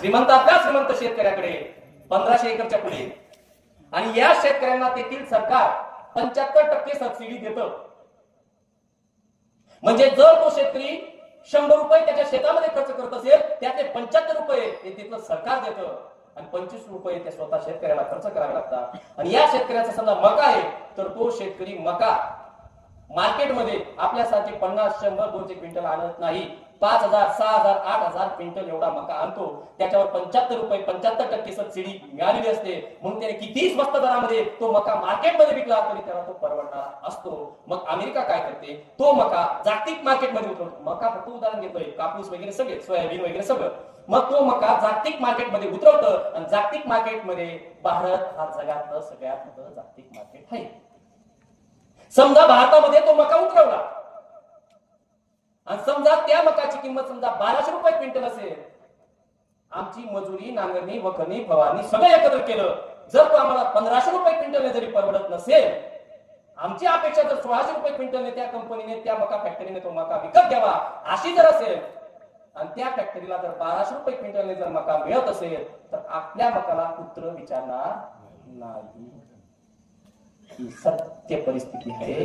श्रीमंतातल्या श्रीमंत शेतकऱ्याकडे 1500 एकरच्या पुढे, आणि या शेतकऱ्यांना तेथील सरकार 75% सबसिडी देतं. म्हणजे जर तो शेतकरी 100 रुपये त्याच्या शेतामध्ये खर्च करत असेल, त्यातले 75 रुपये हे तिथलं सरकार देतं आणि 25 रुपये ते स्वतः शेतकऱ्याला खर्च करावे लागतात. आणि या शेतकऱ्याचा समजा मका आहे, तर तो शेतकरी मका मार्केटमध्ये आपल्यासारखे 50, 100, 200 क्विंटल आणत नाही. 5000, 6000, 8000 क्विंटल एवढा मका आणतो. त्याच्यावर 75 रुपये 75% सबसिडी मिळालेली असते. म्हणून त्याने किती स्वस्त दरामध्ये तो मका मार्केटमध्ये विकला तरी त्याला तो परवडणारा असतो. मग अमेरिका काय करते, तो मका जागतिक मार्केटमध्ये उतरवतो. मका फक्त उदाहरण घेतोय, कापूस वगैरे सगळे, सोयाबीन वगैरे सगळं. मग तो मका जागतिक मार्केटमध्ये उतरवतं आणि जागतिक मार्केटमध्ये भारत हा जगातलं सगळ्यात मोठं जागतिक मार्केट आहे. समजा भारतामध्ये तो मका उतरवला आणि समजा त्या मकाची किंमत समजा 1200 रुपये क्विंटल असेल. आमची मजुरी, नांगरणी, वखरणी, फवारणी सगळं एकत्र केलं, जर तो आम्हाला 1500 रुपये क्विंटलने जरी परवडत नसेल, आमची अपेक्षा जर 1600 रुपये क्विंटलने त्या कंपनीने, त्या मका फॅक्टरीने तो मका विकत घ्यावा अशी जर असेल, आणि त्या फॅक्टरीला जर 1200 रुपये क्विंटलने जर मका मिळत असेल, तर आपल्या मकाला कुत्र विचारणार नाही. ही सत्य परिस्थिती आहे.